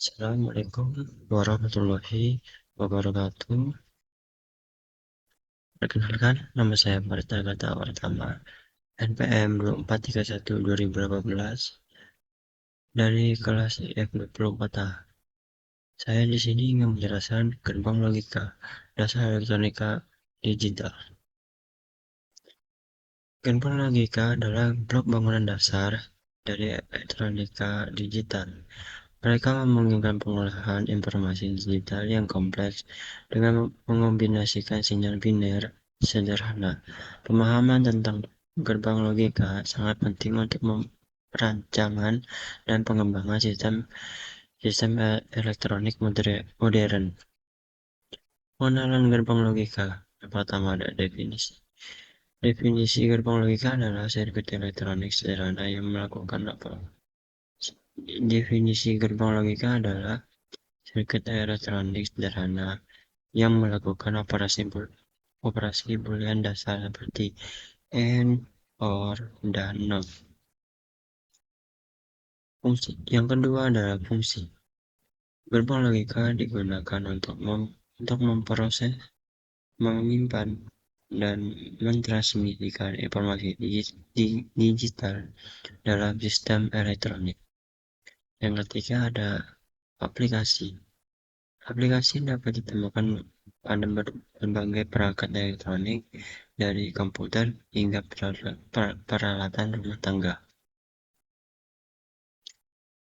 Assalamualaikum warahmatullahi wabarakatuh. Perkenalkan, nama saya Marta Gata Wartama, NPM 2431-2018 dari kelas IF24A. Saya di sini ingin menjelaskan gerbang logika dasar elektronika digital. Gerbang logika adalah blok bangunan dasar dari elektronika digital. Mereka memungkinkan pengolahan informasi digital yang kompleks dengan mengombinasikan sinyal biner sederhana. Pemahaman tentang gerbang logika sangat penting untuk perancangan dan pengembangan sistem elektronik modern. Pengenalan gerbang logika. Yang pertama ada definisi. Definisi gerbang logika adalah sirkuit elektronik sederhana yang melakukan apa? Definisi gerbang logika adalah sirkuit elektronik sederhana yang melakukan operasi boolean dasar seperti AND, OR, dan NOT. Fungsi. Yang kedua adalah fungsi. Gerbang logika digunakan untuk memproses, menyimpan, dan mentransmisikan informasi digital dalam sistem elektronik. Yang ketiga ada aplikasi. Aplikasi dapat ditemukan pada berbagai perangkat elektronik, dari komputer hingga peralatan rumah tangga.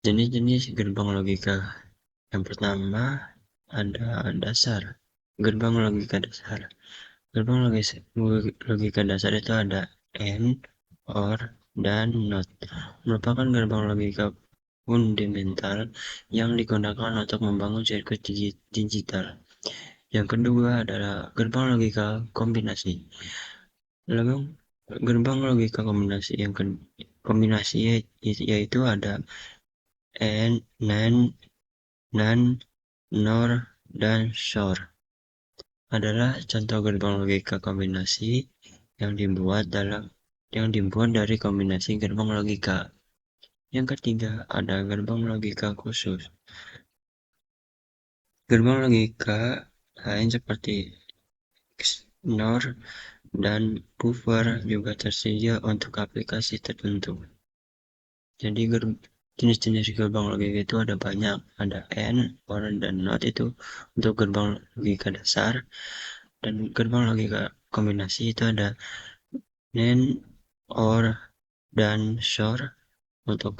Jenis-jenis gerbang logika. Yang pertama ada dasar. Gerbang logika dasar. Gerbang logika dasar itu ada AND, OR, dan NOT. Merupakan gerbang logika fundamental yang digunakan untuk membangun sirkuit digital. Yang kedua adalah gerbang logika kombinasi. Gerbang logika kombinasi yaitu ada AND, NAND, NAND, NOR, dan SOR. Adalah contoh gerbang logika kombinasi yang dibuat dari kombinasi gerbang logika. Yang ketiga ada gerbang logika khusus. Gerbang logika lain seperti XNOR dan buffer juga tersedia untuk aplikasi tertentu. Jadi jenis-jenis gerbang logika itu ada banyak. Ada AND, OR, dan NOT itu untuk gerbang logika dasar. Dan gerbang logika kombinasi itu ada NAND, OR, dan SOR. Untuk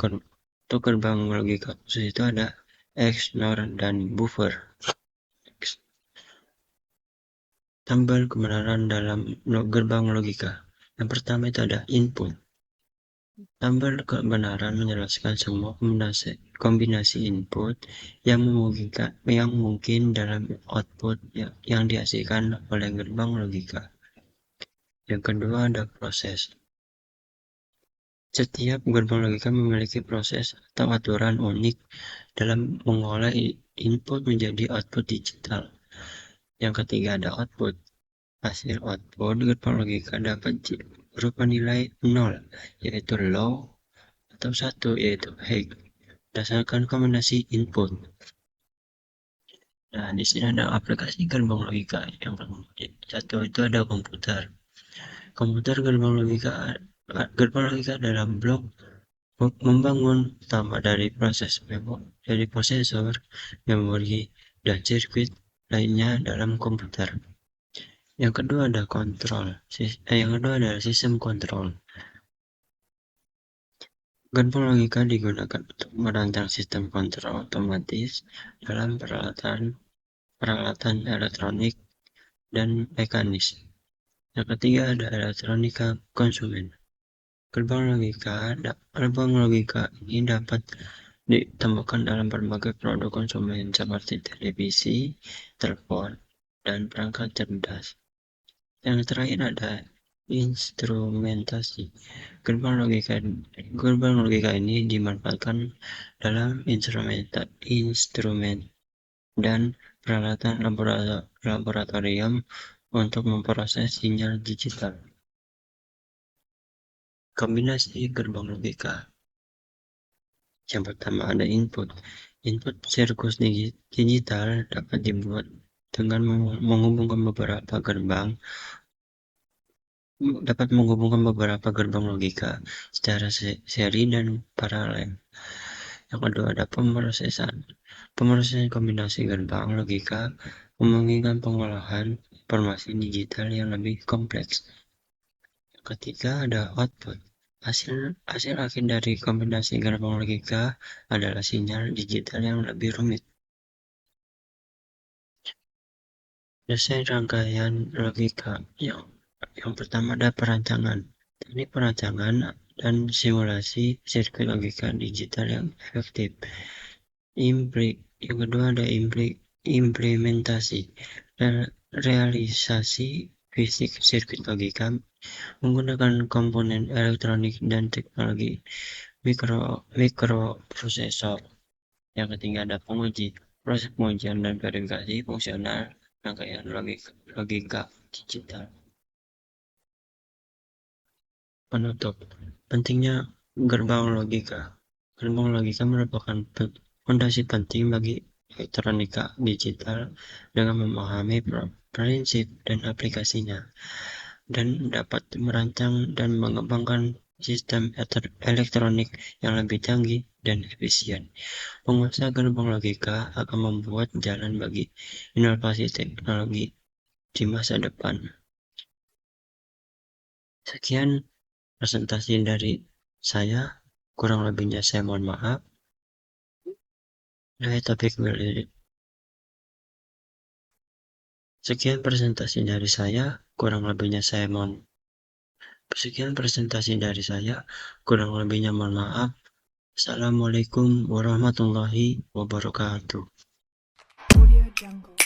gerbang logika khusus itu ada XNOR dan buffer. Tabel kebenaran dalam gerbang logika. Yang pertama itu ada input. Tabel kebenaran menjelaskan semua kombinasi input yang mungkin dalam output yang dihasilkan oleh gerbang logika. Yang kedua ada proses. Setiap gerbang logika memiliki proses atau aturan unik dalam mengolah input menjadi output digital. Yang ketiga ada output. Hasil output gerbang logika dapat berupa nilai 0, yaitu low, atau 1, yaitu high, berdasarkan kombinasi input. Nah, di sini ada aplikasi gerbang logika. Yang satu itu ada komputer. Gerbang logika adalah blok membangun utama dari prosesor, memori, dan sirkuit lainnya dalam komputer. Yang kedua adalah sistem kontrol. Gerbang logika digunakan untuk merancang sistem kontrol otomatis dalam peralatan elektronik dan mekanis. Yang ketiga ada elektronika konsumen. Gerbang logika ini dapat ditemukan dalam berbagai produk konsumen seperti televisi, telepon, dan perangkat cerdas. Yang terakhir ada instrumentasi. Gerbang logika ini dimanfaatkan dalam instrumen dan peralatan laboratorium untuk memproses sinyal digital. Kombinasi gerbang logika. Yang pertama ada input. Input sirkus digital dapat dibuat dengan menghubungkan beberapa gerbang logika secara seri dan paralel. Yang kedua ada pemrosesan. Pemrosesan kombinasi gerbang logika memungkinkan pengolahan informasi digital yang lebih kompleks. Yang ketiga ada output. Hasil akhir dari kombinasi gerbang logika adalah sinyal digital yang lebih rumit. Desain rangkaian logika yang pertama ada perancangan. Teknik perancangan dan simulasi sirkuit logika digital yang efektif. Yang kedua ada implementasi. Realisasi fisik sirkuit logika menggunakan komponen elektronik dan teknologi mikroprosesor. Yang ketiga ada penguji. Proses pengujian dan verifikasi fungsional rangkaian logika digital. Penutup. Pentingnya gerbang logika. Gerbang logika merupakan fondasi penting bagi elektronika digital dengan memahami prinsip dan aplikasinya, dan dapat merancang dan mengembangkan sistem elektronik yang lebih canggih dan efisien. Pengusaha gerbang logika akan membuat jalan bagi inovasi teknologi di masa depan. Sekian presentasi dari saya, kurang lebihnya saya mohon maaf. Sekian presentasi dari saya, kurang lebihnya mohon maaf. Assalamualaikum warahmatullahi wabarakatuh. Audio Jungle.